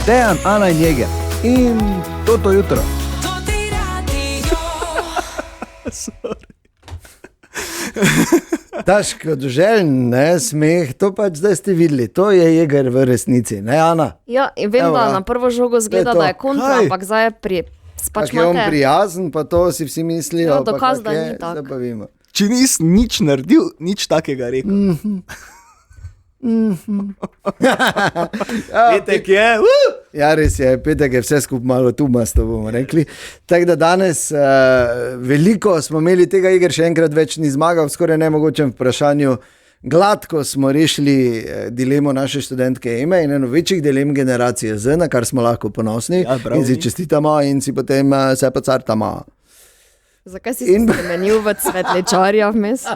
Dejan, Ana in Jeger. In to jutro. Taško doželjn, ne, smeh, to pač zdaj ste videli, to je Jeger v resnici, ne, Ana? Ja, in vem, Evo, da na prvo žogo zgleda, da je kontra, ampak zdaj je Pač je on prijazen, pa to si vsi mislijo. Ja, dokaz, da ni tak. Če nisi nič naredil, nič takega rekel. Petek je. Ja, res je, petek je vse skupaj malo tumasto, bomo rekli. Tako da danes veliko smo imeli tega, Jeger še enkrat več ni zmagal, v skoraj nemogočem vprašanju. Gladko smo rešili dilemo naše študentke Eme in eno večjih dilem generacije Z, na kar smo lahko ponosni, ja, in si čestitamo in si potem se pocartamo. Zakaj si spremenil v cvetlečarja vmes?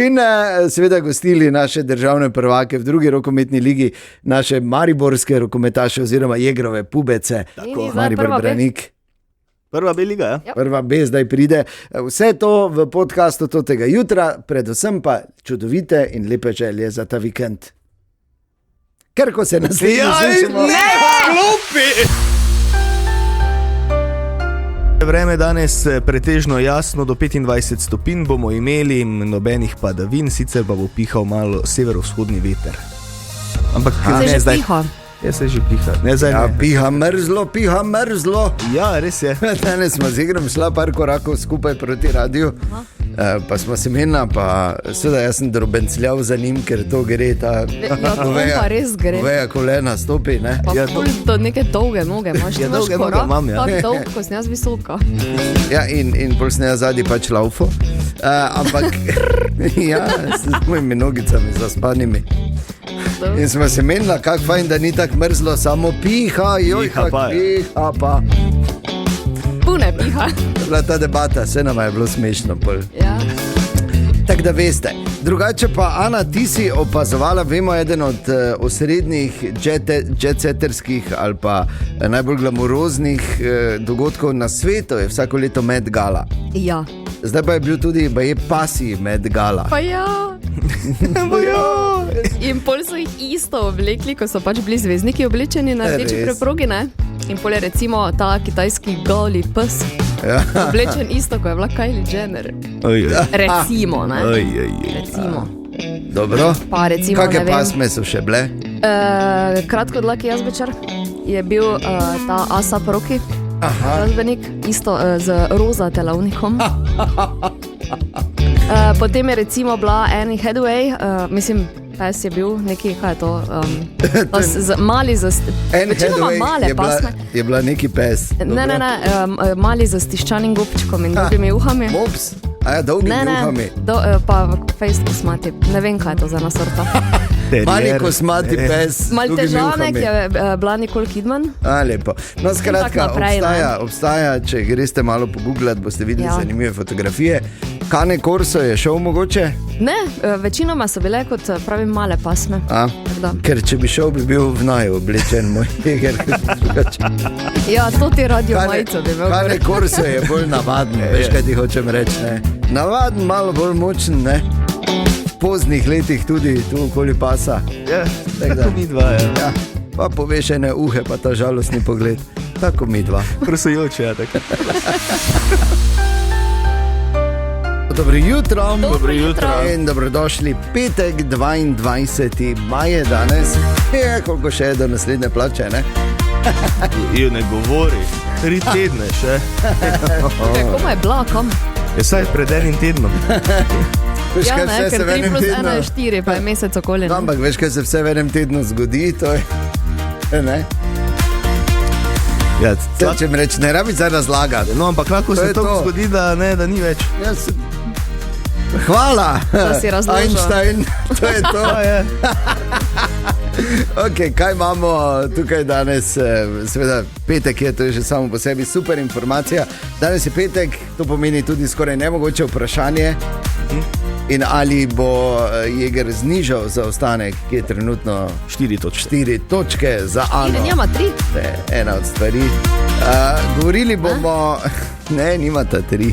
In seveda gostili naše državne prvake v drugi rokometni ligi, naše mariborske rokometaše oziroma Jegrove pubece, tako Maribor Branik. Prva B liga, ja? Prva B zdaj pride. Vse to v podcastu tega jutra, predvsem pa čudovite in lepe želje za ta vikend. Ker ko se naslednji slišimo... Ne, klopi! Vreme danes pretežno jasno, do 25 stopinj bomo imeli, nobenih padavin, sicer pa bo pihal malo severovzhodni veter. Ampak ne zdaj. Ja, se že piha. Ne, ja, piha mrzlo. Ja, res je. Danes smo z Igrom šla par korakov skupaj proti radiju, pa smo se menila, pa seveda jaz sem drobencljal za njim, ker to gre ta goveja kolena stopi, ne? Pa to neke dolge noge imaš, ja, dolge noge imam, ja. Tak dolg, ko sem jaz visoka. Ja, in pol sem jaz zadnji pač laufo, ampak ja, s mojimi nogicami zaspanimi. In smo se menila, kako fajn, da ni tako mrzlo, samo piha, piha pa. Pune piha. Bila ta debata, vse nama je bilo smešno. Ja. Tako da veste. Drugače pa, Ana, ti si opazovala, vemo, eden od osrednjih jet-setterskih ali pa najbolj glamuroznih dogodkov na svetu je vsako leto Met Gala. Ja. Zdaj pa je bil tudi pasi Met Gala. Pa ja. In pol so jih isto oblekli, ko so pač bili zvezdniki oblečeni na rdeči preprogi, ne? In pol je recimo ta kitajski goli pes oblečen isto, ko je bila Kylie Jenner. Recimo, ne? Recimo. Dobro. Pa recimo, kakve pasme so še bile? Kratko dlaki jazbečar je bil ta ASAP Rocky. Glasbenik, isto z roza telovnikom. Potem je recimo bila Anne Hathaway, mislim, pes je bil neki, kaj je to, mali večinoma male pasme. Je bila neki pes. Ne, mali z stiščanim gobčkom in dolgimi uhami. Mops? A ja, dolgimi uhami. Pa face kosmati, ne vem, kaj je to za ena sorta. Mali kosmati pes. Mal težanek je bila Nicole Kidman. Lepo. No, skratka, obstaja, če greste malo pogooglati, boste videli zanimive fotografije. Cane Corso je šel mogoče? Ne, večinoma so bile kot pravim male pasme. Ker če bi šel, bi bil v naju oblečen moj Jeger. Ja, to ti radio majico bi imel. Cane Corso je bolj navaden, veš kaj ti hočem reči, ne? Navaden, malo bolj močen, ne? V poznih letih tudi tu okoli pasa. Ja, tako mi dva, ja. Pa povešene uhe, pa ta žalostni pogled. Tako mi dva. Prosujoče, ja, tako. Dobro jutro. Dobro jutro. In dobrodošli. Petek, 22. maje danes. Koliko še je do naslednje plače, ne? Jo, ne govori. 3 tedne še. Kako je bila, kam? Je saj pred enim tednom. Veš, ja, ne, ker 3 plus 1 je 4, pa je mesec okoli. Ampak veš, kaj se vse v enem tednu zgodi, to je, ne? Ja, če mi reči, ne rabi zdaj razlagati. No, ampak lahko se to zgodi, da ni več. Ja, hvala, Einstein, to je to. Ok, kaj imamo tukaj danes? Seveda, petek je, to je že samo po sebi super informacija. Danes je petek, to pomeni tudi skoraj nemogoče vprašanje. In ali bo Jeger znižal zaostanek, ki je trenutno 4 točke za Ano. Njema 3. To je ena od stvari. Govorili bomo... Ne, nimata 3,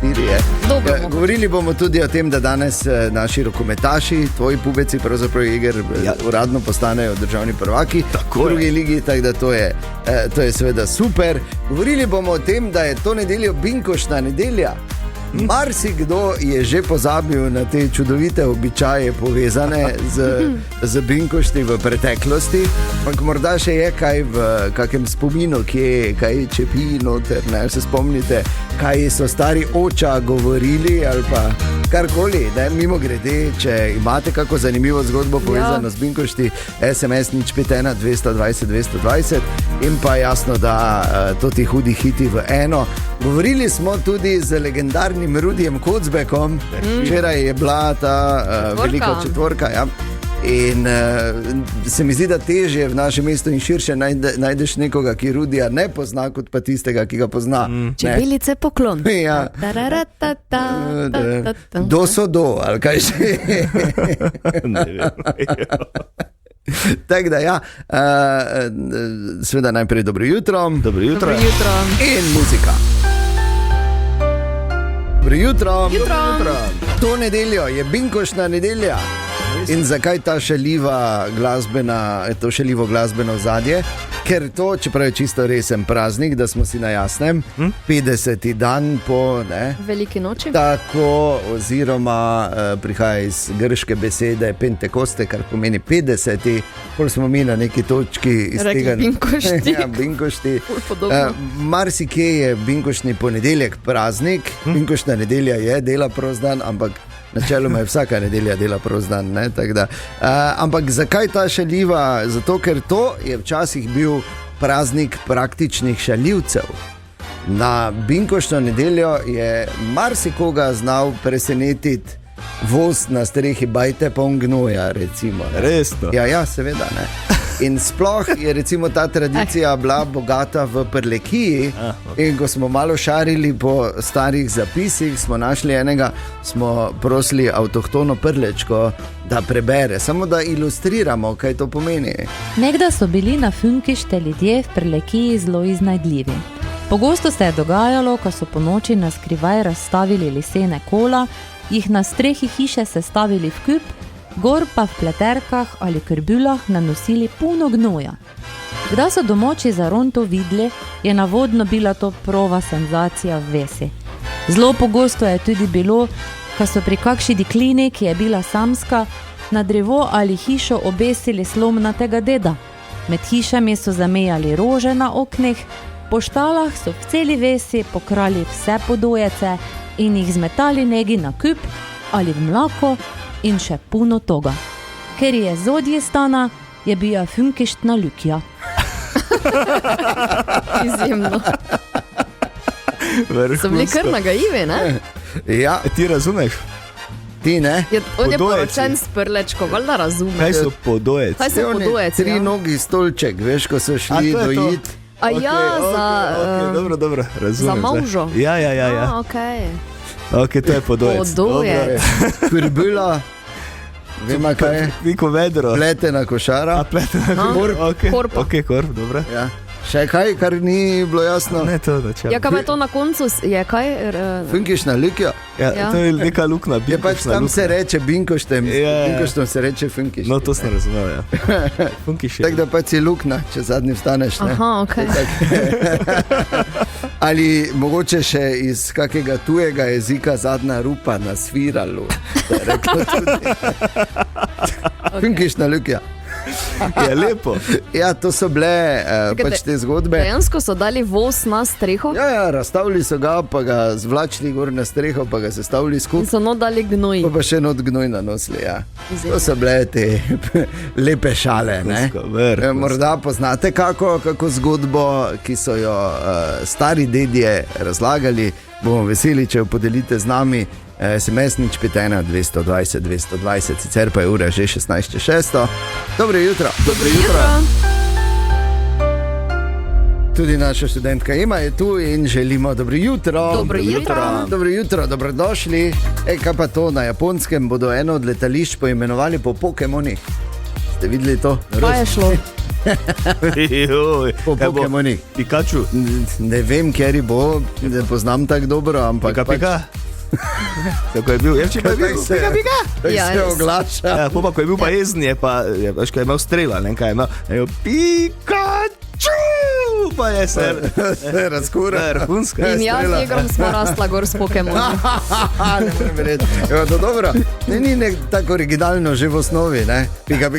4 je. Govorili bomo tudi o tem, da danes naši rokometaši, tvoji pubeci, pravzaprav Iger, uradno postanejo državni prvaki v drugi ligi, tako da to je seveda super. Govorili bomo o tem, da je to nedeljo binkoštna nedelja. Marsikdo je že pozabil na te čudovite običaje povezane z binkošti v preteklosti, ampak morda še je kaj v kakem spominu, kaj čepi noter, ne? Se spomnite, kaj so stari oča govorili ali pa karkoli, ne? Mimo grede, če imate kako zanimivo zgodbo povezano z binkošti, SMS 051 220 220 in pa jasno, da to ti hudi hiti v eno. Govorili smo tudi z legendarnim Rudijem Kocbekom, včeraj je bila ta velika četvorka, ja. In se mi zdi, da težje v našem mestu in širše najdeš nekoga, ki Rudija ne pozna, kot pa tistega, ki ga pozna. Čebelice poklon. Ja. Do so do, ali kaj še. Ne vem. Tako da, ja, seveda najprej dobro jutro. Dobro jutro. In muzika. Dobro jutro. Jutro. To nedeljo je binkoštna nedelja. In zakaj ta šaljivo glasbeno ozadje? Ker to, čeprav je čisto resen praznik, da smo si na jasnem, 50. dan po veliki noči. Tako, oziroma prihaja iz grške besede Pentekoste, kar pomeni 50. Pol smo mi na neki točki iz Rekli tega. binkošti. Ja, binkošti. Marsikje je binkoštni ponedeljek praznik, binkoštna nedelja je dela prost dan, ampak načeloma je vsaka nedelja dela prost dan, ne? Ampak zakaj ta šaljiva? Zato, ker to je včasih bil praznik praktičnih šaljivcev. Na binkoštno nedeljo je marsikoga znal presenetiti voz na strehi bajte poln gnoja, recimo. Resno? Ja, seveda, ne. In sploh je recimo ta tradicija bila bogata v Prlekiji. In ko smo malo šarili po starih zapisih, smo našli enega, smo prosili avtohtono Prlečko, da prebere, samo da ilustriramo, kaj to pomeni. Nekdaj so bili na Funkište ljudje v Prlekiji zelo iznajdljivi. Pogosto se je dogajalo, ko so po noči na skrivaj razstavili lesene kola, jih na strehi hiše sestavili v kup, gor pa v pleterkah ali krbulah nanosili puno gnoja. Kdaj so domoči za Ronto videli, je navodno bila to prava senzacija v vesi. Zelo pogosto je tudi bilo, ko so pri kakšni deklini, ki je bila samska, na drevo ali hišo obesili slomnatega deda. Med hišami so zamejali rože na oknih, po štalah so v celi vesi pokrali vse podojece in jih zmetali negi na kup ali v mlako in še puno toga. Ker je zodje stana, je bila funkištna ljukja. Izjemno. So bili kar nagajivi, ne? Ja, ti razumeš? Ti ne? On je poročen s Prlečko, valjda razume. Kaj so podojeci? Kaj so podojeci? Tri nogi stolček, veš, ko so šli dojit. Dobro, razumem. Za mavžo? Ja. Ok, to je podojec. Podojec. Krbila, vema kaj je? Neko vedro. Pletena košara. Korp. Ok, korp, dobro. Ja. Še kaj, kar ni bilo jasno? Ne, to načelo. Ja, kaj pa je to na koncu? Je kaj? Funkišna ljukja. Ja, to je neka lukna, binkoštna lukna. Je pač tam lukna. Se reče binkoštem, binkoštem se reče funkištem. No, to sem razumel, ja. Funkiš je. Tako da pač je lukna, če zadnji vstaneš, ne? Aha, ok. Ali mogoče še iz kakega tujega jezika zadnja rupa na sviralu. Funkišna ljukja. Je lepo. Ja, to so bile pač te zgodbe. Dejansko so dali voz na streho? Ja, razstavili so ga, pa ga zvlačili gor na streho, pa ga sestavili skupaj. In so not dali gnoj. Pa še not gnoj nanosili, ja. To so bile te lepe šale, ne? Morda poznate kako zgodbo, ki so jo stari dedje razlagali. Bomo veseli, če jo podelite z nami. SMS 051 220 220, sicer pa je ura že 16:06. Dobro jutro. Tudi naša študentka Ema je tu in želimo dobro jutro. Dobro jutro, dobrodošli. Kaj pa to, na Japonskem bodo eno od letališč poimenovali po Pokemonih. Ste videli to? Pa je šlo. Po Pokemonih. Pikachu. Ne vem, kjer bo, ne poznam tako dobro, ampak Pika. Tako je bil, Evči pa je bil. Pika. Ja, se oglaša. Ja, ko je bil pa jezen, je pa, veš, kaj je imel strela, ne, kaj je imel, Pikachu, pa je se razkura. Vrhunska. In jaz z igrom smo rasla gor s Pokemonom. Ne morem reči. Jo, to dobro. Ni tako originalno že v osnovi, ne? Pika.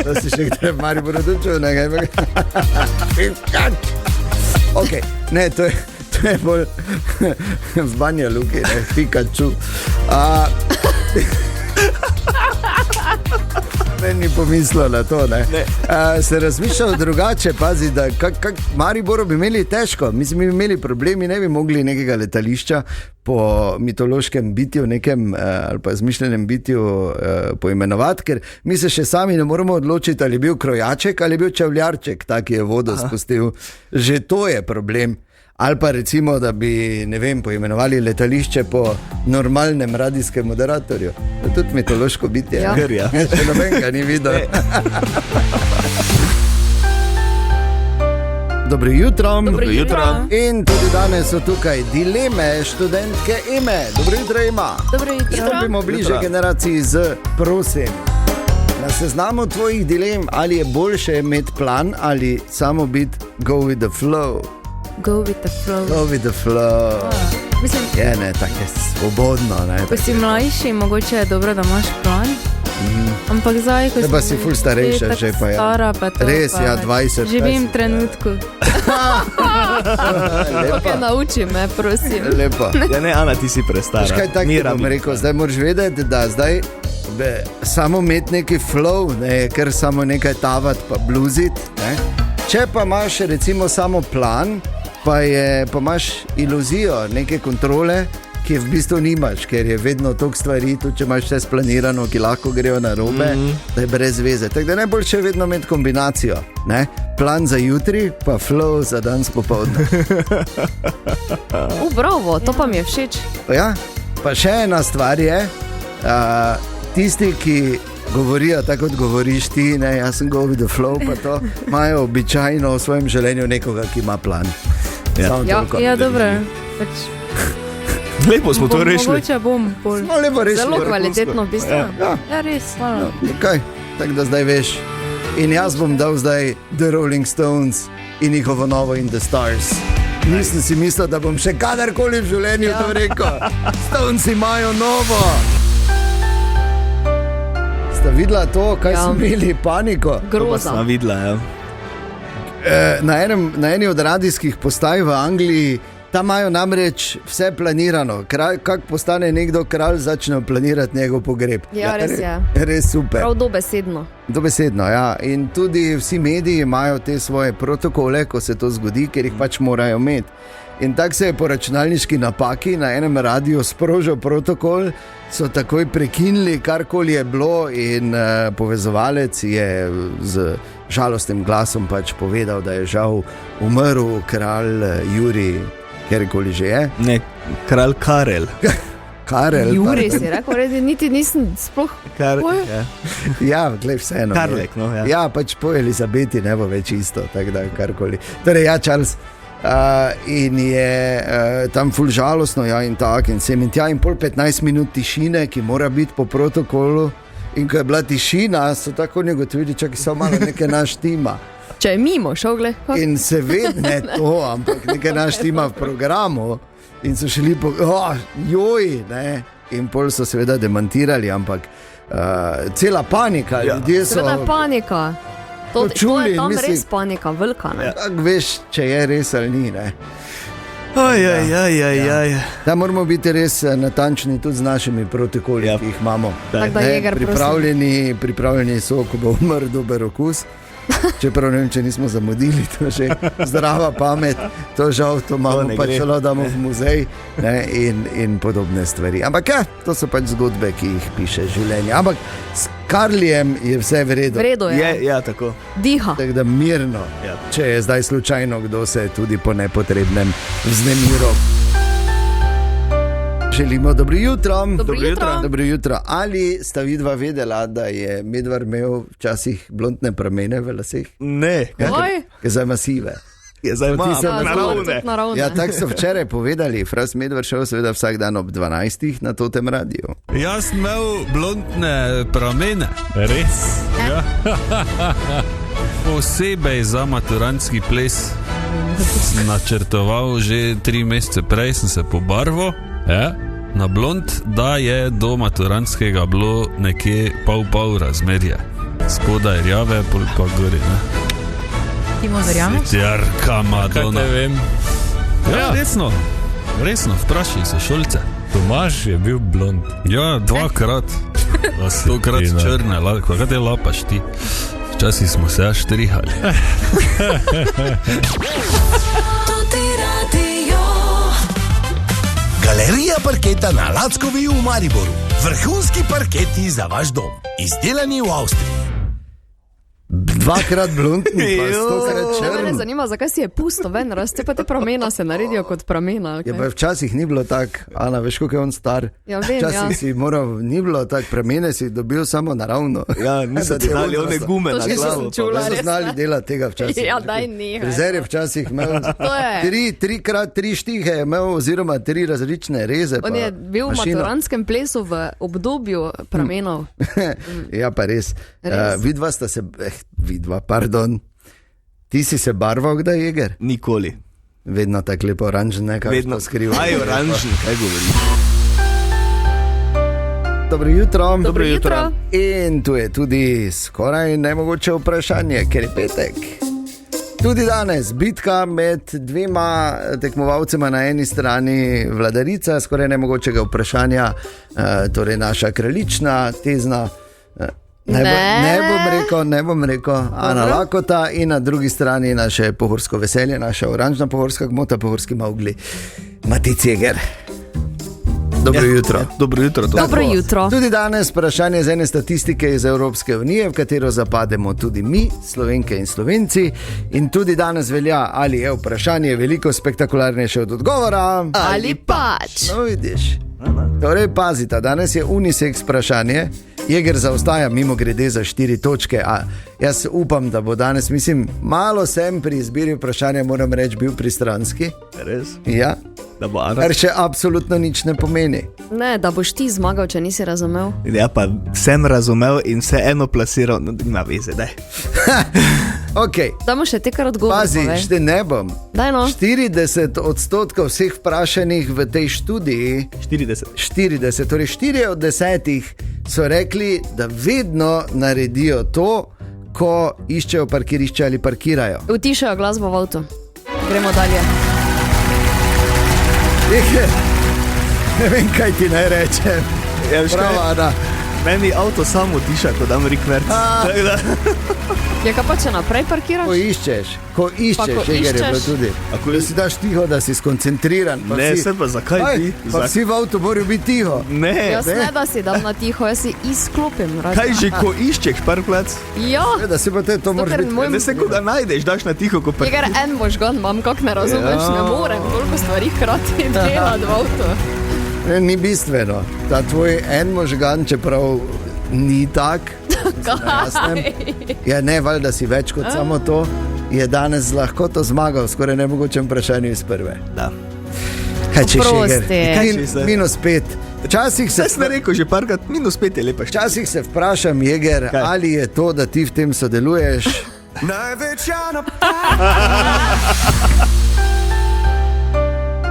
To si še kdaj v Mariboru dočul, ne? Pikachu. Ok, ne, to je bolj v Banja Luki, ne? Pikachu. Ni pomislil na to, ne? Se razmišljal drugače, pazi, da Mariboru bi imeli težko, mislim, bi imeli problemi, ne bi mogli nekega letališča po mitološkem bitju, nekem ali pa izmišljenem bitju poimenovati, ker mi se še sami ne moremo odločiti, ali je bil krojaček ali je bil čevljarček, tak je vodo spustil. Že to je problem. Ali pa recimo, da bi, ne vem, poimenovali letališče po normalnem radijskem moderatorju. To je tudi mitološko bitje. Ja. Še noben ga ni videl. Dobro jutro. In tudi danes so tukaj dileme študentke Eme. Dobro jutro, Ema. Dobro jutro. Stopimo bliže generaciji z prosim. Na seznamu tvojih dilem, ali je boljše imeti plan ali samo biti go with the flow. Go with the flow. Go with the flow. Mislim, Je, ne, tako je svobodno, ne. Ko si mlajši, mogoče je dobro, da imaš plan. Ampak zdaj, ko Zdaj pa si ful starejša, tako že pa je. stara, pa to, Res, pa ja, 20, živim 20, v trenutku. ok, nauči me, prosim. Lepo. Ja, ne, Ana, ti si prestara. Veš kaj, tako ti bom rekel, zdaj moraš vedeti, da zdaj samo imeti neki flow, ne, ker samo nekaj tavati pa bluziti, ne. Če pa imaš recimo samo plan, pa imaš iluzijo neke kontrole, ki je v bistvu nimaš, ker je vedno toliko stvari, tudi če imaš vse splanirano, ki lahko grejo na robe, da je brez veze. Tako da najboljše je vedno imeti kombinacijo, ne? Plan za jutri, pa flow za danes popoldne. Bravo, to pa mi je všeč. Ja? Pa še ena stvar je, tisti, ki govorijo tako, kot govoriš ti, ne, jaz sem go with the flow, pa to imajo običajno v svojem življenju nekoga, ki ima plan. Ja, dobro. Pač, Lepo smo to rešili. Mogoče bom bolj. No, lepo rešili. Zelo kvalitetno v bistvu. Ja, res, hvala. Okay. Tako da zdaj veš. In jaz bom dal zdaj The Rolling Stones in njihovo novo In the Stars. Nisem si mislil, da bom še kadarkoli v življenju to rekel. Stones imajo novo. Sta videla to, kaj so imeli paniko? Groza. Sva videla, ja. Na eni od radijskih postaj v Angliji, tam imajo namreč vse planirano. Kak postane nekdo kralj, začne planirati njegov pogreb. Ja, res je. Res super. Prav dobesedno. Dobesedno, ja. In tudi vsi mediji imajo te svoje protokole, ko se to zgodi, ker jih pač morajo imeti. In tako se je po računalniški napaki na enem radiju sprožil protokol, so takoj prekinili karkoli je bilo in povezovalec je z žalostnim glasom pač povedal, da je žal umrl kralj Jurij, kjerkoli že je. Ne, kralj Karel. Karel. Jurij si rekel, redi, niti nisem sploh. Ja, glej, vseeno. Karlek, no, ja. Ja, pač po Elizabeti ne bo več isto, tako da karkoli. Torej, ja, Charles. In je tam ful žalostno, ja, in tako, in sem in tja, in pol 15 minut tišine, ki mora biti po protokolu. In ko je bila tišina, so tako oni ugotovili, čakaj, samo malo nekaj naš tima. Če je mimo šel, gled. In seveda ne to, ampak nekaj naš tima v programu. In so šli po, joj, ne. In pol so seveda demantirali, ampak cela panika, ja. Ljudje so... Seveda panika. To je tam mislim, res panika, velika, ne? Tako veš, če je res ali ni, ne. Da moramo biti res natančni tudi z našimi protokoli, ki jih imamo. Pripravljeni so, ko bo umrl dober okus. Čeprav ne vem, če nismo zamudili, to že zdrava pamet, to žal, to malo pač šalo damo v muzej, ne, in podobne stvari. Ampak ja, to so pač zgodbe, ki jih piše življenje. Ampak s Karlijem je vse v redu. V redu je. Ja, tako. Diha. Tako da mirno, ja. Če je zdaj slučajno, kdo se tudi po nepotrebnem vznemiral. Želimo dobro jutro. Dobro jutro. Dobro jutro. Ali sta vidva vedela, da je Medvard imel včasih blondne pramene v laseh? Ne, Oj. Ki so masive. je zdaj ima Naravne. Ja, tako so včeraj povedali. Fras Medvard šel seveda vsak dan ob 12. na Totem radiju. Jaz sem imel blondne pramene. Res? Ja. Posebej za maturantski ples sem načrtoval že 3 mesece prej, sem se pobarval na blond, da je do maturantskega bilo nekje pol razmerje. Spodaj rjave, pol pa gori. Ti mu verjameš? Jarka Madonna. Kaj te vem? Ja, resno, vprašaj se šolce. Tomaž je bil blond. Ja, 2-krat. 100-krat črne, kaj te lapaš ti? Včasih smo se štrihali. Galerija parketa na Lackovi v Mariboru. Vrhunski parketi za vaš dom. Izdelani v Avstriji. 2-krat blondni, pa 100-krat Mene črn. zanima, zakaj si je pusto ven, raste pa te pramena se naredijo kot pramena. Ja, pa včasih ni bilo tako, Ana, veš, koliko je on star. Ja, vem, včasih ja. si moral, ni bilo tako, premene si dobil samo naravno. Ja, niso ti dali one gume To na še nisem glavo. čula. Niso res, znali ne. delati tega včasih. Ja, daj nehaj, Frizer je no. včasih imel To je. 3x3 štihe, je imel, oziroma 3 različne reze. On je bil v maturantskem plesu v obdobju pramenov. Ja, pa res. Res. Vidva sta se, pardon. Ti si se barval kdaj, Jeger? Nikoli. Vedno tako lepo oranžen, nekaj Vedno skriva. Aj, oranžni, kaj govori. Dobro jutro. Dobro jutro. In tu je tudi skoraj nemogoče vprašanje, ker je petek. Tudi danes bitka med dvema tekmovalcema, na eni strani vladarica skoraj nemogočega vprašanja, torej naša kraljična, tezna. Ne bom rekel, Ana Lakota, in na drugi strani naše pohorsko veselje, naša oranžna pohorska gmota, pohorski Mowgli, Matic Jeger. Dobro jutro. Dobro jutro. Dobro jutro. Tudi danes vprašanje z ene statistike iz Evropske unije, v katero zapademo tudi mi, Slovenke in Slovenci. In tudi danes velja, ali je vprašanje veliko spektakularnejše od odgovora. Ali pač. No, vidiš. Torej, pazite, danes je unisex vprašanje. Jeger zaostaja mimo grede za 4 točke, a jaz upam, da bo danes, mislim, malo sem pri izbiri vprašanja, moram reči, bil pristranski. Res? Ja, Da bo Ana. kar še absolutno nič ne pomeni. Ne, da boš ti zmagal, če nisi razumel. Ja, pa sem razumel in se eno plasiral, no, ima veze, daj. Okay. Damo še te kar odgovor. Pazi, šte ne bom. Daj no. 40% vseh vprašanih v tej študiji, 40. torej 4 od 10 so rekli, da vedno naredijo to, ko iščejo parkirišče ali parkirajo. Utišajo glasbo v avtu. Gremo dalje. Ne vem, kaj ti naj rečem. Ja, veš kaj? Bravo, Ana. Meni avto samo tiša, ko dam rikverc. Ja, kaj pa če naprej parkiraš? Ko iščeš, ko Jeger je bilo iščeš? tudi. Da si daš tiho, da si skoncentriran. Pa Ne, vsi- se pa zakaj ti? Pa vsi v avtu morajo biti tiho. Ne, Jaz ne, da si dam na tiho, jaz si izklopim. kaj že, ko iščeš parkplac? Ja, Da si pa te to moraš ker biti. moj- Ne se, ko ga najdeš, daš na tiho, ko Jeger, parkiraš. en možgan imam, kak ne razumeš, Ja. ne morem toliko stvari hkrati delati v avtu. Ne, ni bistveno. Ta tvoj en možgan, čeprav ni tak, ja, ne, valjda si več kot samo to, je danes lahko to zmagal, skoraj nemogočem vprašanju iz prve. Da. Kaj češ, Jeger? Oprosti. Kaj češ zdaj? -5. Včasih Saj sem rekel, že parkrat, -5 je lepa ščas. Včasih se vprašam, Jeger, Kaj? ali je to, da ti v tem sodeluješ.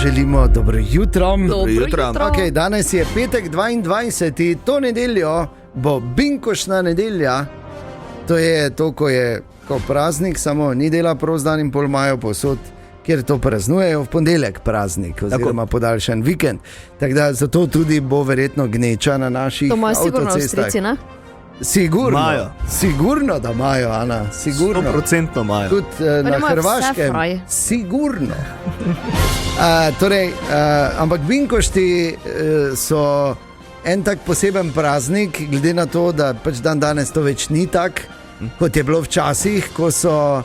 Želimo dobro jutro. Dobro jutro. Okay, danes je petek 22. To nedeljo bo binkošna nedelja. To je to, ko je ko praznik, samo ni dela prost dan in pol imajo posod, kjer to praznujejo, v ponedeljek praznik oziroma podaljšan vikend. Tako da zato tudi bo verjetno gneča na naših To imajo sigurno avtocestah. Avstrijci, ne? Sigurno, Imajo. Sigurno, da imajo, Ana, sigurno. 100% imajo. Tudi na imajo vse Hrvaškem, fraj. sigurno. Ampak binkošti so en tak poseben praznik, glede na to, da pač dan danes to več ni tak, kot je bilo včasih, ko so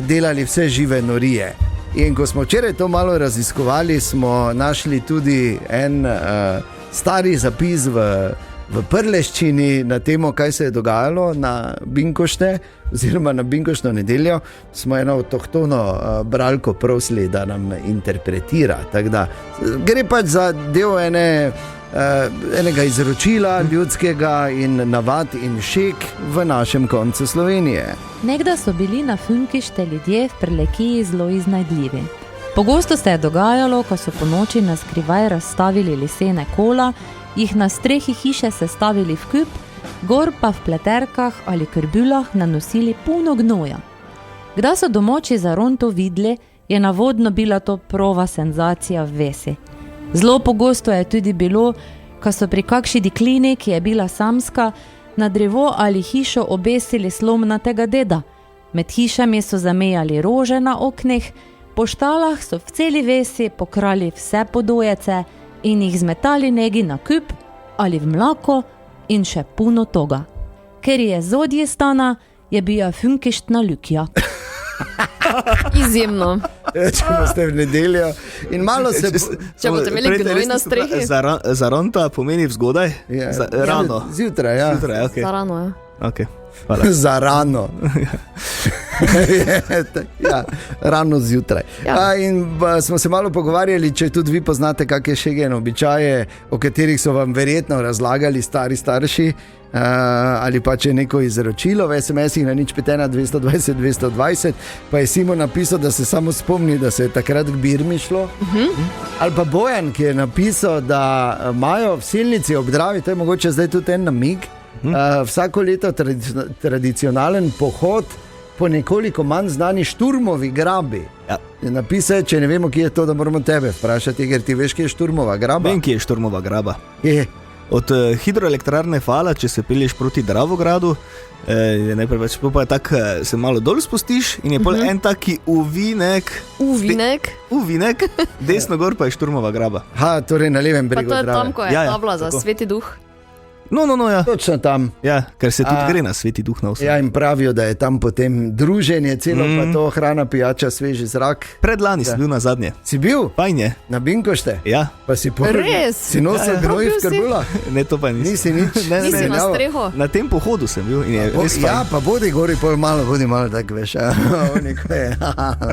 delali vse žive norije. In ko smo včeraj to malo raziskovali, smo našli tudi en stari zapis v Prleščini na temo, kaj se je dogajalo na Binkošte, oziroma na Binkoštno nedeljo. Smo eno avtohtono bralko prosili, da nam interpretira. Tako da gre pač za del enega izročila ljudskega in navad in šek v našem koncu Slovenije. Nekdaj so bili na Funkište ljudje v Prlekiji zelo iznajdljivi. Pogosto se je dogajalo, ko so po noči na skrivaj razstavili lesene kola, jih na strehi hiše sestavili v kup, gor pa v pleterkah ali krbulah nanosili puno gnoja. Kdaj so domoči za Ronto videli, je navodno bila to prava senzacija v vesi. Zelo pogosto je tudi bilo, ko so pri kakšni deklini, ki je bila samska, na drevo ali hišo obesili slomnatega deda. Med hišami so zamejali rože na oknih, po štalah so v celi vesi pokrali vse podojece in jih zmetali negi na kup ali v mlako in še puno toga. Ker je zodje stana, je bila Funkištna ljukja. Izjemno. Če boste v nedeljo in malo se... Če boste imeli gnoj na strehi. Za Ronta pomeni vzgodaj? Rano. Zjutraj, ja. Zjutraj, okay. Za rano, ja. Okay. Za rano. Ja, rano zjutraj. Ja. In smo se malo pogovarjali, če tudi vi poznate kakšne šegen običaje, o katerih so vam verjetno razlagali stari starši, ali pa če neko izročilo v SMS-ih na 051 220 220, pa je Simon napisal, da se samo spomni, da se je takrat k Birmi šlo. Ali pa Bojan, ki je napisal, da imajo v Selnici ob Dravi, to je mogoče zdaj tudi en namig, vsako leto tradicionalen pohod po nekoliko manj znani Šturmovi grabi. Ja. Napisaj, če ne vemo, kje je to, da moramo tebe vprašati, ker ti veš, kje je Šturmova graba. Vem, kje je Šturmova graba. Je. Od hidroelektrarne Fala, če se pelješ proti Dravogradu, je najprej več, pa je tak, se malo dol spustiš in je pol en taki uvinek, desno gor pa je Šturmova graba. Torej na levem Pa bregu to je Drave. tam, ko je tabla za tako. Sveti duh. No, ja. Točno tam. Ja, ker se tudi gre na Sveti duh na vse. Ja, in pravijo, da je tam potem druženje, celo pa to hrana, pijača, sveži zrak. Predlani sem bil na zadnje. Si bil? Fajn je. Na Binkošte? Ja. Pa si Res? Si nosil gnoj v krbulah? Ne, to pa nisem. Nisi nič? Nisi na streho? Na tem pohodu sem bil in je res fajn. Ja, pa bodi gori, pol malo, tako veš. Oni ko je,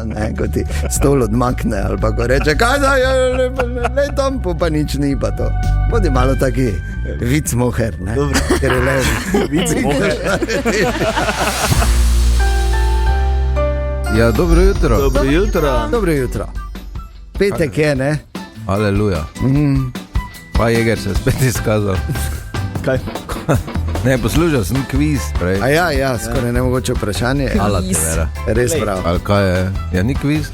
ne, ko ti stol odmakne, ali pa ko reče, kaj da je, ne tam, pa nič ni pa to. Bodi malo taki vic moher, ne? Dobro. Ker je levi. Vic moher. Ja, dobro jutro. Dobro jutro. Dobro jutro. Petek je, ne? Aleluja. Pa Jeger se je spet izkazal. Kaj? Ne, poslušal sem kviz prej. Ja, skoraj nemogoče vprašanje. Ala te vera. Res prav. Ali kaj je? Ja, ni kviz?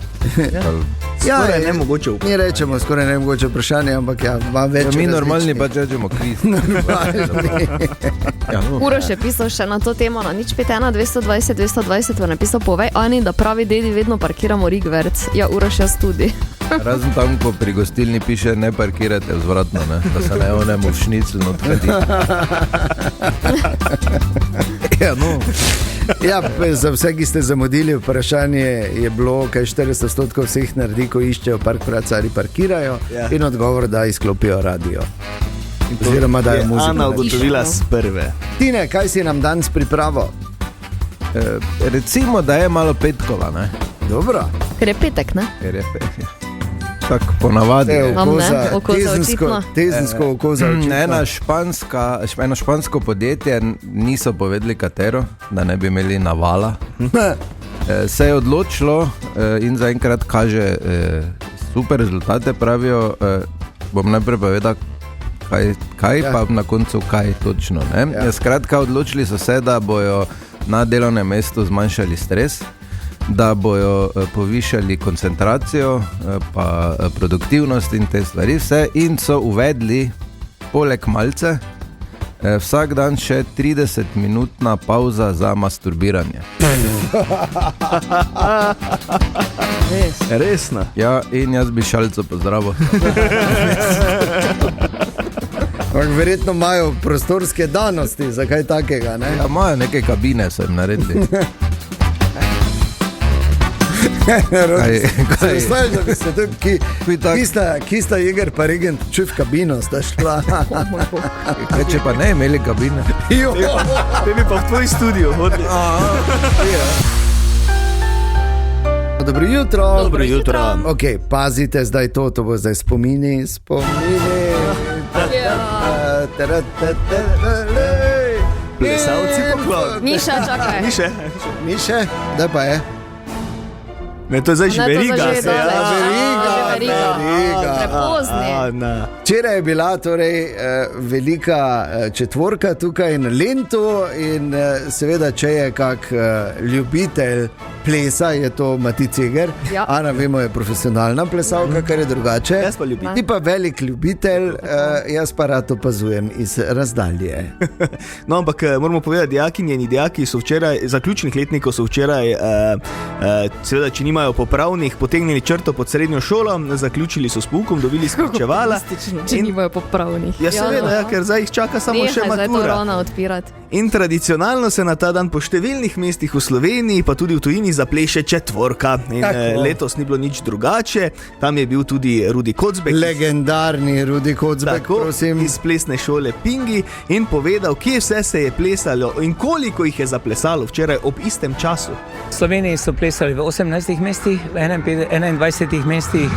Skoraj nemogoče vprašanje. Mi rečemo skoraj nemogoče vprašanje, ampak ja, ima več. Mi normalni pač rečemo kviz. Ja, no. Uroš je pisal še na to temo, na 051 220 220 pa napisal, povej Ani, da pravi dedi vedno parkiramo Rigverc. Ja, Uroš, jaz tudi. Razen tam, ko pri gostilni piše, ne parkirate vzvratno, ne? Da se ne onemo v šnicl odkadi. Ja, no. Ja, za vse, ki ste zamudili, vprašanje je bilo, kaj 40% vseh naredi, ko iščejo parkpraca ali parkirajo, in odgovor, da izklopijo radio. Oziroma, da je muzika. Ana ugotovila s prve. Tine, kaj si nam danes pripravo? Recimo, da je malo petkova, ne? Dobro. Ker je petek, ne? Ker je petek. Tak ponavadi. Tezensko oko za očitno. Eno špansko podjetje, niso povedali katero, da ne bi imeli navala. Se je odločilo in zaenkrat kaže super rezultate, pravijo. Bom najprej povedal, kaj pa na koncu kaj točno. Ne? Skratka, odločili so se, da bojo na delovnem mestu zmanjšali stres, da bojo povišali koncentracijo, pa produktivnost in te stvari vse, in so uvedli poleg malce vsak dan še 30-minutna pauza za masturbiranje. Resno? Ja, in jaz bi Šalco pozdravil. Verjetno imajo prostorske danosti za kaj takega, ne? Ja, imajo neke kabine, so jim naredili. Predstavljaj, da bi se kista Jeger pa Regent čuj v kabino, sta šla. Kaj, če pa ne imeli kabine? Te bi pa v tvoj studio hodili. Dobro jutro. Dobro jutro. Ok, pazite zdaj to bo zdaj spomini. Plesalci poklon. Miša, čakaj. Miše, da pa je. Ne, to je zdaj že veriga. Prepozni. Včeraj je bila torej velika četvorka tukaj na Lentu in seveda, če je kak ljubitelj plesa, je to Mati Ceger. Ja. Ana, vemo, je profesionalna plesalka, kar je drugače. Jaz pa ljubitelj. Ti pa velik ljubitelj, jaz pa rad opazujem iz razdalje. No, ampak moramo povedati, dijakinje in dijaki so včeraj, zaključnih letnikov so včeraj, seveda, če nimajo popravnih, potegnili črto pod srednjo šolo, zaključili so s poukom, dobili spričevala. Če nimajo popravnih. Ja, seveda, ker zdaj jih čaka samo še matura. Nehaj zdaj to rona odpirati. In tradicionalno se na ta dan po številnih mestih v Sloveniji, pa tudi v tujini, zapleše četvorka. In letos ni bilo nič drugače. Tam je bil tudi Rudi Kocbek. Legendarni Rudi Kocbek, prosim. Iz plesne šole Pingi in povedal, kje vse se je plesalo in koliko jih je zaplesalo včeraj ob istem času. V Sloveniji so plesali v 18 mestih, v 21 mestih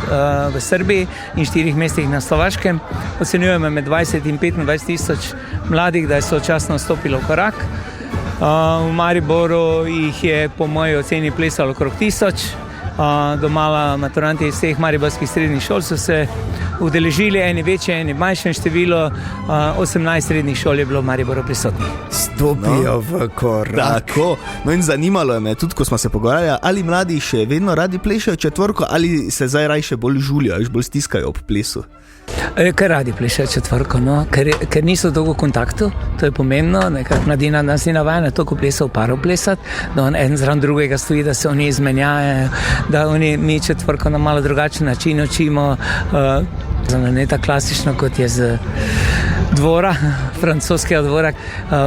v Srbiji in 4 mestih na Slovaškem. Ocenjujemo med 20 in 25 tisoč mladih, da je sočasno stopilo v korak. V Mariboru jih je po moji oceni plesalo okrog 1000. Domala maturanti iz vseh mariborskih srednjih šol so se udeležili, eni večje, eni manjše število, 18 srednjih šol je bilo v Mariboru prisotnih. Stopijo v korak. Tako, no in zanimalo je me tudi, ko smo se pogovarjali, ali mladi še vedno radi plešajo četvorko, ali se zdaj rajše bolj žulijo, bolj stiskajo ob plesu. Ker radi plešajo četvorko, no? ker niso dolgo v kontaktu, to je pomembno, nekak mladina nas ni navajena toliko plesov parov plesati, da on en zraven drugega stoji, da se oni izmenjajo, da mi četvorko na malo drugačen način učimo, ne tako klasično, kot je z dvora, francoskega dvora,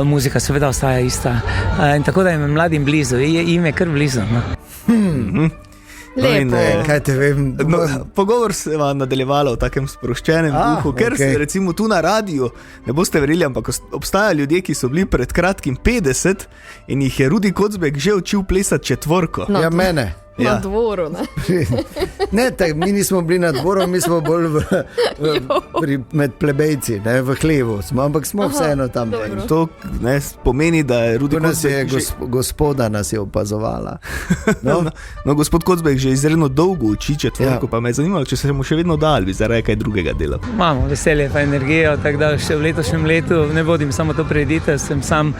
muzika seveda ostaja ista. In tako da je mladim blizu, jim je kar blizu. No? Lepo. Kaj te vem? Pogovor se je nadaljevalo v takem sproščenem duhu, ker se recimo tu na radiju, ne boste verjeli, ampak obstajajo ljudje, ki so bili pred kratkim 50 in jih je Rudi Kocbek že učil plesati četvorko. No, ja, mene. Na dvoru, ne? Ne, mi nismo bili na dvoru, mi smo bolj med plebejci, ne, v hlevu smo, ampak smo vseeno tam. To pomeni, da je Rudi Kocbek gospoda nas je opazovala. No, gospod Kocbek že izredno dolgo uči četvorko, pa me je zanimalo, če se mu še vedno da ali zaradi kaj drugega dela. Imamo veselje pa energijo, tako da še v letošnjem letu ne vodim samo to prireditev, sem sam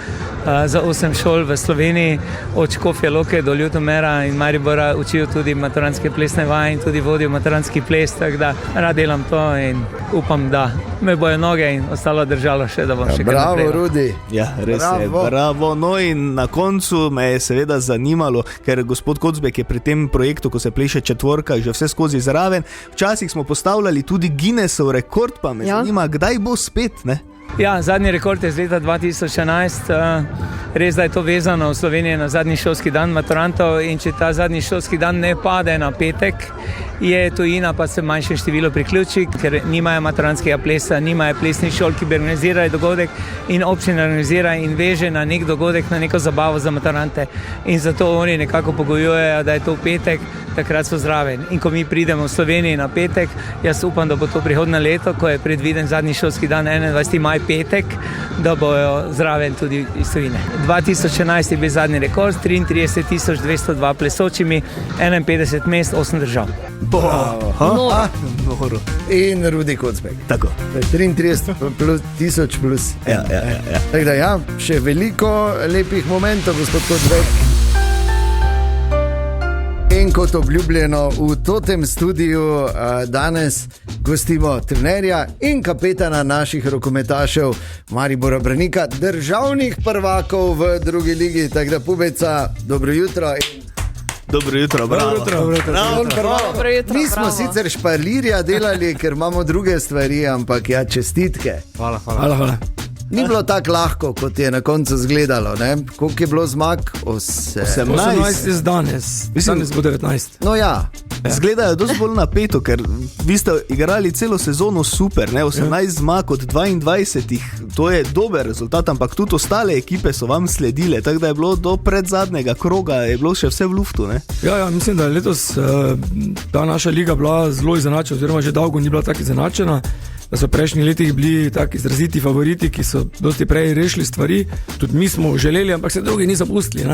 za 8 šol v Sloveniji, od Škofje Loke do Ljutomera in Maribora učijo tudi maturantske plesne vaje in tudi vodijo maturantski ples, tako da rad delam to in upam, da me bojo noge in ostalo držalo še, da bom še kaj naprej. Bravo, Rudi. Ja, res je, bravo. No in na koncu me je seveda zanimalo, ker gospod Kocbek je pri tem projektu, ko se pleše četvorka, že vse skozi zraven. Včasih smo postavljali tudi Guinnessov rekord, pa me zanima, kdaj bo spet, ne? Ja, zadnji rekord je z leta 2011, res da je to vezano v Sloveniji na zadnji šolski dan maturantov in če ta zadnji šolski dan ne pade na petek, je tujina pa se manjše število priključi, ker nimajo maturantskega plesa, nimajo plesnih šol, ki bi organizirali dogodek in občina organizira in veže na nek dogodek, na neko zabavo za maturante in zato oni nekako pogojujejo, da je to v petek, takrat so zraven. In ko mi pridemo v Sloveniji na petek, jaz upam, da bo to prihodnje leto, ko je predviden zadnji šolski dan 21. maj petek, da bojo zraven tudi iz tujine. 2011 je bil zadnji rekord, 33.202 plesočimi, 51 mest, 8 držav. In Rudi Kocbek. Tako. 33 plus. Ja. Tako da še veliko lepih momentov, gospod Kocbek. In kot obljubljeno, v totem studiu danes gostimo trenerja in kapetana naših rokometašev Maribora Branika, državnih prvakov v drugi ligi, tako da Pubeca, dobro jutro. Dobro jutro, bravo. Mi smo sicer šparlirja delali, ker imamo druge stvari, ampak čestitke. Hvala. Ni bilo tako lahko, kot je na koncu izgledalo. Koliko je bilo zmag? 18 je danes. Danes bo 19. No ja. Zgledajo dosti bolj napeto, ker vi ste igrali celo sezono super, ne? 18 zmag od 22, to je dober rezultat, ampak tudi ostale ekipe so vam sledile, tako da je bilo do predzadnjega kroga, je bilo še vse v luftu. Ne? Ja, mislim, da je letos ta naša liga bila zelo izenačena, oziroma že dolgo ni bila tako izenačena, da so v prejšnjih letih bili tako izraziti favoriti, ki so dosti prej rešili stvari, tudi mi smo želeli, ampak se drugi niso pustili.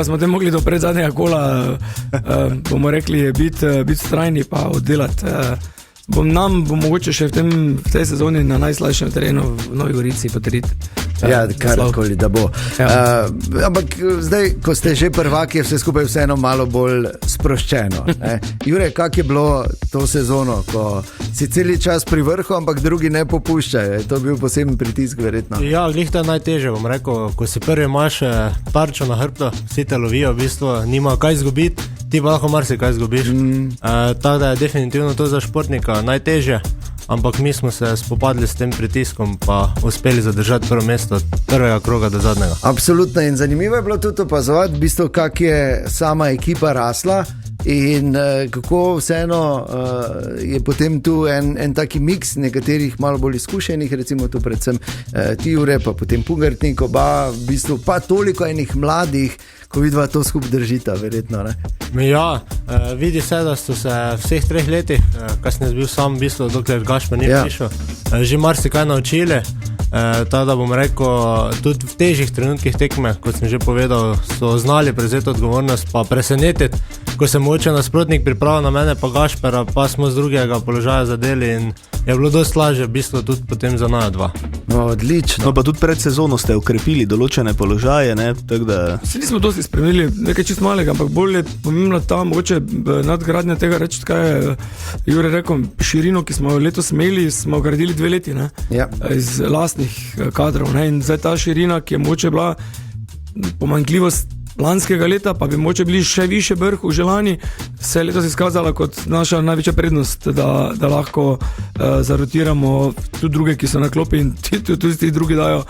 Smo te mogli do predzadnjega kola, bomo rekli, biti strajni pa oddelati. Nam bo mogoče še v tej sezoni na najslajšem terenu v Novi Gorici potrditi. Ja, karkoli da bo. Ampak zdaj, ko ste že prvaki, je vse skupaj vseeno malo bolj sproščeno. Jure, kak je bilo to sezono, ko si celi čas pri vrhu, ampak drugi ne popuščajo? Je to bil poseben pritisk, verjetno? Ja, glih to je najtežje, bom rekel, ko si prvi imaš tarčo na hrbtu, vsi te lovijo, v bistvu nima kaj izgubiti, ti pa lahko marsikaj izgubiš. Tako da je definitivno to za športnika najtežje, ampak mi smo se spopadli s tem pritiskom pa uspeli zadržati prvo mesto od prvega kroga do zadnjega. Absolutno, in zanimivo je bilo tudi opazovati, v bistvu, kak je sama ekipa rasla in kako vseeno je potem tu en taki miks nekaterih malo bolj izkušenih, recimo tu predvsem ti Jure, pa potem Pungartnik, oba v bistvu pa toliko enih mladih, ko vidva to skupaj držita, verjetno, ne? Ja, vidi se, da so se vseh 3 letih, kaj sem bil sam, v bistvu, dokler Gašper ni prišel, že marsikaj naučili, tako da bom rekel, tudi v težjih trenutkih tekme, kot sem že povedal, so znali prevzeti odgovornost, pa presenetiti, ko se moče nasprotnik pripravil na mene pa Gašpera, pa smo z drugega položaja zadeli in je bilo dosti lažje, v bistvu tudi potem za najo 2. No, odlično. No, pa tudi pred sezono ste ukrepili določene položaje, ne, tako da... Se nismo dosti spremenili, nekaj čist malega, ampak bolj je pomembno ta mogoče nadgradnja tega, reči, kaj je Jure rekel, širino, ki smo letos imeli, smo gradili 2 leti, ne, iz lastnih kadrov, ne, in zdaj ta širina, ki je mogoče bila pomanjkljivost lanskega leta, pa bi mogoče bili še više vrhu že lani, se je letos izkazala kot naša največja prednost, da lahko zarotiramo tudi druge, ki so na klopi in tudi ti drugi dajo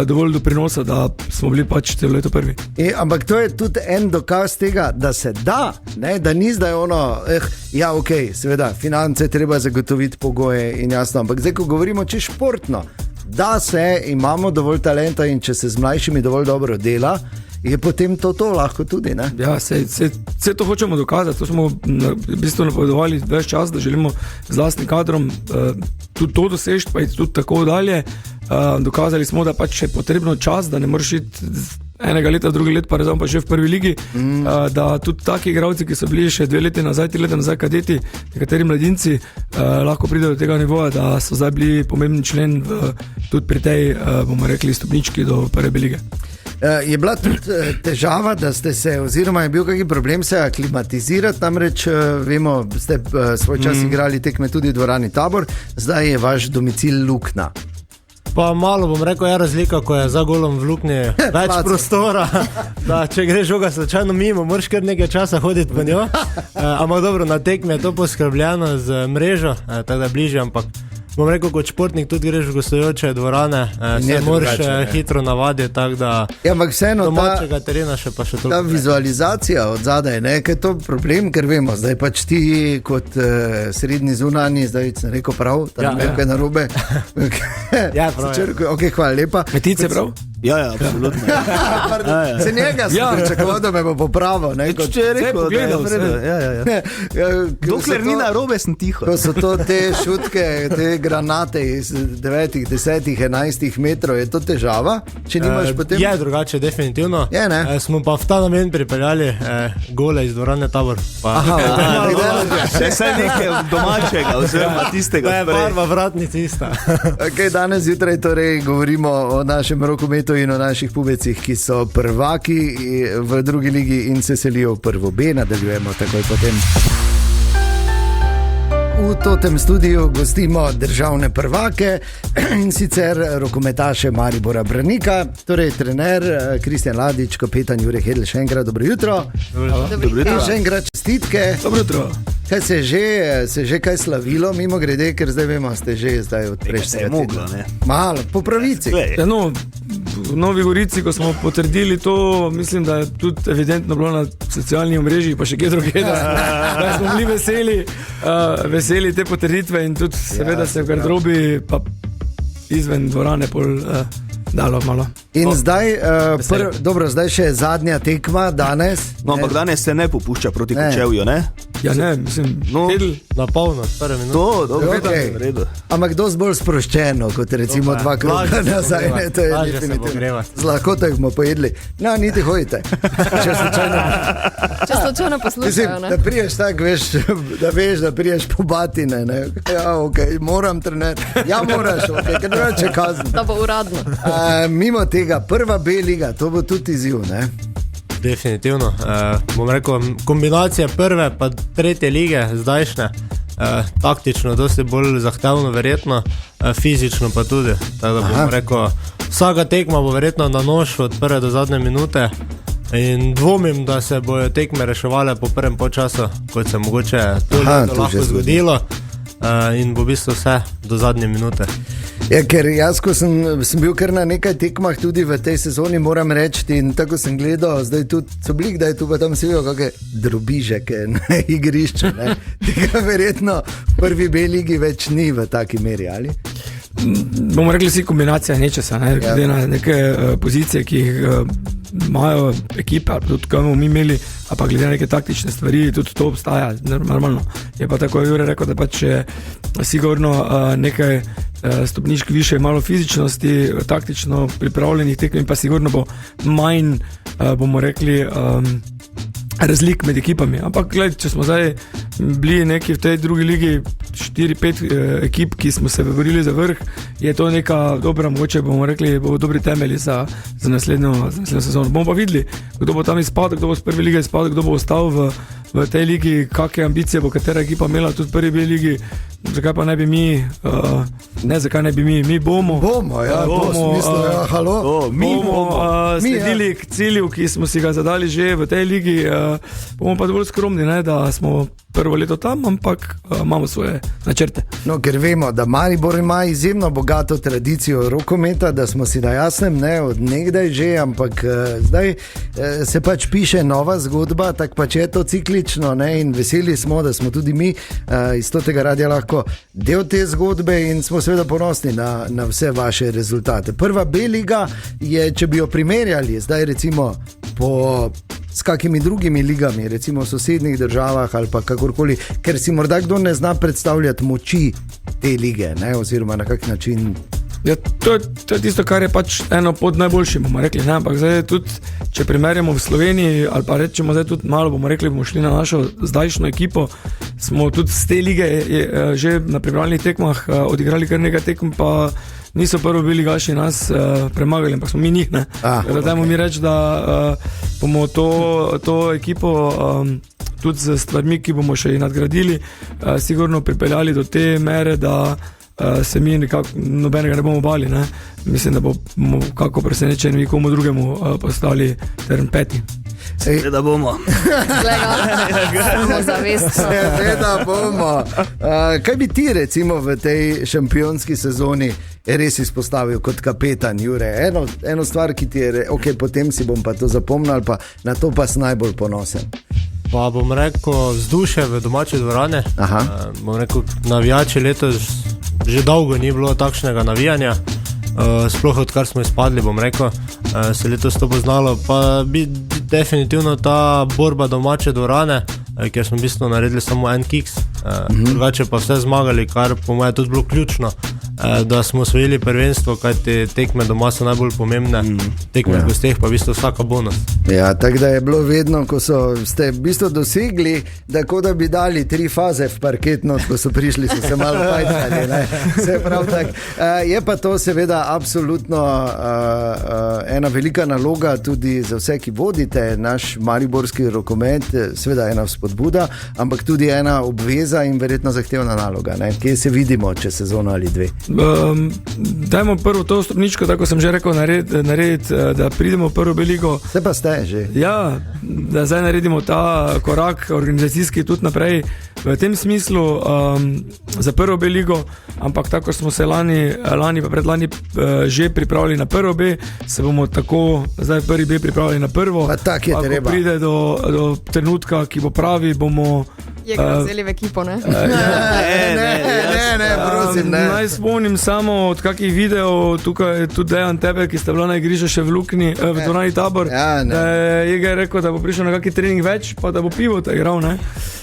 dovolj doprinosa, da smo bili pač celo leto prvi. Ampak to je tudi en dokaz tega, da se da, ne? Da ni zdaj ono, ja, ok, seveda, finance treba zagotoviti pogoje in jasno, ampak zdaj, ko govorimo čisto športno, da se imamo dovolj talenta in če se z mlajšimi dovolj dobro dela, je potem to lahko tudi, ne? Ja, se to hočemo dokazati, to smo v bistvu napovedovali več čas, da želimo z lastnim kadrom tudi to dosežiti, pa je tudi tako dalje. Dokazali smo, da pač je potrebno čas, da ne moreš iti enega leta, drugi let, pa rezam pa že v prvi ligi, da tudi taki igralci, ki so bili še 2 leti nazaj, 3 leta nazaj kadeti, nekateri mladinci lahko pridejo do tega nivoja, da so zdaj bili pomembni člen tudi pri tej, bomo rekli, stopnički do prve lige. Je bila tudi težava, da ste se, oziroma je bil kakšen problem se aklimatizirati, namreč vemo, ste svoj čas igrali tekme tudi v dvorani Tabor, zdaj je vaš domicil Lukna. Pa malo bom rekel, je razlika, ko je za golom v Lukni več prostora, da če greš žoga slučajno mimo, moraš kar nekaj časa hoditi po njo, ampak dobro, na tekme je to poskrbljeno z mrežo, tako da je bližje, ampak bom rekel, kot športnik tudi greš v gostujoče dvorane, se moraš hitro navaditi, tako da domačega terena še pa še toliko. Ta vizualizacija od zadaj, ne, kaj je to problem, ker vemo, zdaj pač ti kot srednji zunanji, zdaj sem rekel prav, tam nekaj narobe. Ja, prav. Ok, hvala lepa. Metice prav? Ja, absolutno. Se njega sem pričakoval, da me bo popravil. Če je rekel, dokler ni narobe, sem tiho. Ko so to te šutke, te granate iz 9, 10, 11 metrov, je to težava? Če nimaš potem... Je drugače, definitivno. Je, ne? Smo pa v ta namen pripeljali gole iz dvorane Tabor. Vse nekaj domačega, oziroma tistega. Da je barva vratnic ista. Danes zjutraj torej govorimo o našem rokometu in o naših pubecih, ki so prvaki v drugi ligi in se selijo v prvo B. Nadaljujemo takoj potem. V totem studiu gostimo državne prvake in sicer rokometaše Maribora Branika, torej trener Kristjan Ladič, kapetan Jure Hedl, še enkrat dobro jutro. Dobro jutro. In še enkrat čestitke. Dobro jutro. Kaj se je že kaj slavilo, mimo grede, ker zdaj vemo, ste že zdaj od prejšnjega tedna. Malo, po pravici. Ja, no, v Novi Gorici, ko smo potrdili to, mislim, da je tudi evidentno bilo na socialnih omrežjih, pa še kje druge, da smo bili veseli te potrditve in tudi seveda se v garderobi pa izven dvorane pol dalo malo. In zdaj, zdaj še zadnja tekma danes. No, ampak danes se ne popušča proti Kočevju, ne? Ja, ne, mislim, na polno, prve minute. To, dobro, okay. V redu. Ampak dosti bolj sproščeno, kot recimo 2 kroga nazaj. Ne, to je definitivno. Z lahkoto jih bomo pojedli. No, niti hojite. Če slučajno poslušajo, ne? Da priješ tak, veš, da priješ po batine, ne? Ja, okej, moram trener. Ja, moraš, okej, ker drugače kazni. To bo uradno. Mimo tega, prva B liga, to bo tudi izziv, ne? Definitivno. Bom rekel, kombinacija prve pa tretje lige, zdajšnje, taktično dosti bolj zahtevno verjetno, fizično pa tudi. Tako da bom rekel, vsaka tekma bo verjetno na nož od prve do zadnje minute in dvomim, da se bojo tekme reševale po prvem polčasu, kot se mogoče to lahko zgodilo. In bo v bistvu vse do zadnje minute. Ja, ker jaz, ko sem bil kar na nekaj tekmah tudi v tej sezoni, moram reči, in tako sem gledal, zdaj tudi so bili, da je tu pa tam si videl kakšne drobižeke na igrišču, ne? Tega verjetno v prvi B ligi več ni v taki meri, ali? Bomo rekli si kombinacija nečesa, ne? Glede na neke pozicije, ki jih imajo ekipe, ali tudi kaj bomo mi imeli, a pa glede na neke taktične stvari, tudi to obstaja, normalno. Je pa tako Jure rekel, da pač je sigurno nekaj stopničk više, malo fizičnosti, taktično pripravljenih tekem in pa sigurno bo manj, bomo rekli, razlik med ekipami. Ampak gled, če smo zdaj bili neki v tej drugi ligi 4-5 ekip, ki smo se borili za vrh, je to neka dobra, mogoče bomo rekli, bo dobri temelji za naslednjo sezono. Bomo pa videli, kdo bo tam izpadel, kdo bo z prve lige izpadel, kdo bo ostal v tej ligi, kakšne ambicije bo katera ekipa imela tudi v prvi B ligi. Zakaj pa ne bi mi, zakaj ne bi mi bomo, ja, bomo sledili k cilju, ki smo si ga zadali že v tej ligi, bomo pa dovolj skromni, ne, da smo prvo leto tam, ampak imamo svoje načrte. No, ker vemo, da Maribor ima izjemno bogato tradicijo rokometa, da smo si da jasnem, ne, od nekdaj že, ampak zdaj se pač piše nova zgodba, tak pač je to ciklično, ne, in veseli smo, da smo tudi mi iz tega radia lahko del te zgodbe in smo seveda ponosni na vse vaše rezultate. Prva B liga je, če bi jo primerjali zdaj recimo s kakimi drugimi ligami, recimo v sosednjih državah ali pa kakorkoli, ker si morda kdo ne zna predstavljati moči te lige, ne, oziroma na kak način. Ja, to je tisto, kar je pač eno pod najboljšim, bomo rekli, ne, ampak zdaj tudi, če primerjamo v Sloveniji ali pa rečemo zdaj tudi malo, bomo rekli, bomo šli na našo zdajšnjo ekipo, smo tudi z te lige že na pripravljenih tekmah odigrali kar nekaj tekm, pa niso prvo bili gaši nas premagali, ampak smo mi njih, ne. Dajmo mi reči, da bomo to ekipo tudi z stvarmi, ki bomo še nadgradili, sigurno pripeljali do te mere, da se mi nobenega ne bomo bali, ne. Mislim, da bomo kako presenečeni komu drugemu postali teren peti. Seveda bomo. Seveda bomo. Kaj bi ti recimo v tej šampionski sezoni res izpostavil kot kapetan, Jure? Eno stvar, ki ti je, ok, potem si bom pa to zapomnil, ali pa na to pa si najbolj ponosen. Pa bom rekel, vzdušje v domači dvorane. Bom rekel, navijači letos že dolgo ni bilo takšnega navijanja, sploh odkar smo izpadli, bom rekel, se letos to bo znalo, pa bi definitivno ta borba domače dvorane, ker smo v bistvu naredili samo en kiks, drugače pa vse zmagali, kar po moje tudi bilo ključno, da smo osvojili prvenstvo, kajti tekme doma so najbolj pomembne, tekme v gosteh pa v bistvu vsaka bonus. Ja, tako da je bilo vedno, ko ste v bistvu dosegli, da kot da bi dali 3 faze v parketno, ko so prišli, so se malo pajtali, ne, vse prav tak. Je pa to seveda absolutno ena velika naloga tudi za vse, ki vodite naš mariborski rokomet, seveda ena spodbuda, ampak tudi ena obveza in verjetno zahtevna naloga, ne, kje se vidimo čez sezono ali 2. Dajmo prvo to stopničko, tako sem že rekel, narediti, da pridemo v prvo B-ligo. Se pa ste že. Ja, da zdaj naredimo ta korak organizacijski tudi naprej v tem smislu za prvo B-ligo, ampak tako smo se lani pa predlani že pripravili na prvo B, se bomo tako zdaj prvi B pripravili na prvo. Pa tak je treba. Ko pride do trenutka, ki bo pravi, bomo vzeli v ekipo, ne? Ne, prosim, ne. Naj spomnim samo od kakih videov, tukaj tudi Dejan tebe, ki sta bila na igrišču še v Lukni, v Dvorani Tabor. Je rekel, da bo prišel na kakšen trening več, pa da bo pivo igral, ne?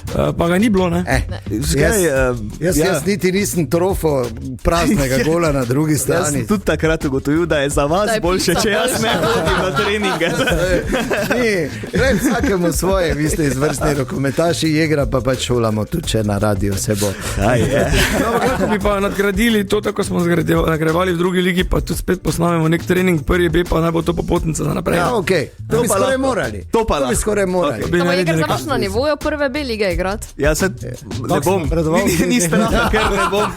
Pa ga ni bilo, ne? Jaz niti nisem trofo praznega gola na drugi strani. Jaz sem tudi takrat ugotovil, da je za vas boljše, če jaz ne hodim na treninge. Vsakemu svoje, vi ste izvrstni rokometaši, Jegra pa pač šolamo tudi, če na radio se bo. Kako bi pa nadgradili to, tako smo nagrajevali v drugi ligi, pa tudi spet posnamemo nek trening, prvi B, pa naj bo to popotnica za naprej. Ja, okej. To bi skoraj morali. To bi skoraj morali. Pa Jegra znaš na nivoju prve B lige igrati? Ja, se ne bom. Ni strah, ker ne bom.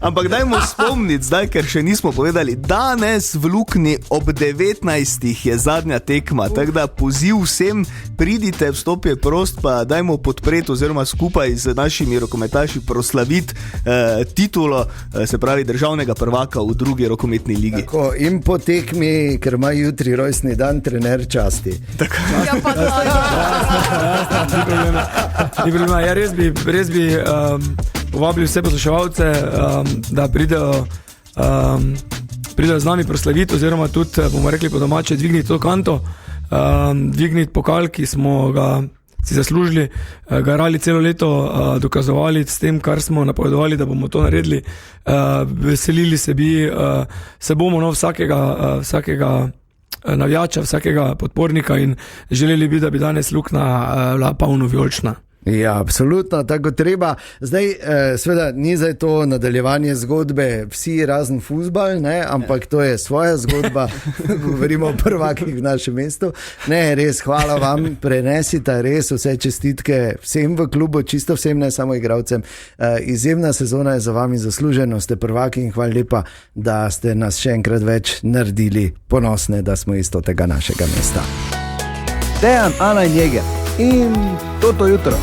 Ampak dajmo spomniti zdaj, ker še nismo povedali, danes v Lukni ob 19. je zadnja tekma, tako da poziv vsem, pridite, vstop je prost, pa dajmo podpreti oziroma skupaj z našimi rokometaši proslaviti titulo, se pravi državnega prvaka v drugi rokometni ligi. Tako, in po tekmi, ker ima jutri rojstni dan, trener časti. Tako. Ja, pa to. Ja, res bi povabili vse poslušalce, da pridejo z nami proslaviti, oziroma tudi, bomo rekli po domače, dvigniti to kanto, dvigniti pokal, ki smo ga si zaslužili, garali celo leto, dokazovali s tem, kar smo napovedovali, da bomo to naredili, veselili se bomo vsakega navijača, vsakega podpornika in želeli bi, da bi danes Lukna bila polno vijolična. Ja, absolutno, tako treba. Zdaj, seveda, ni zdaj to nadaljevanje zgodbe vsi razen fuzbal, ne, ampak to je svoja zgodba, govorimo o prvakih v našem mestu. Ne, res, hvala vam, prenesite res vse čestitke vsem v klubu, čisto vsem, ne samo igralcem. Izjemna sezona je za vami, zasluženo ste prvaki in hvala lepa, da ste nas še enkrat več naredili ponosne, da smo iz tega našega mesta. Dejan, Ana in Jeger in toto jutro.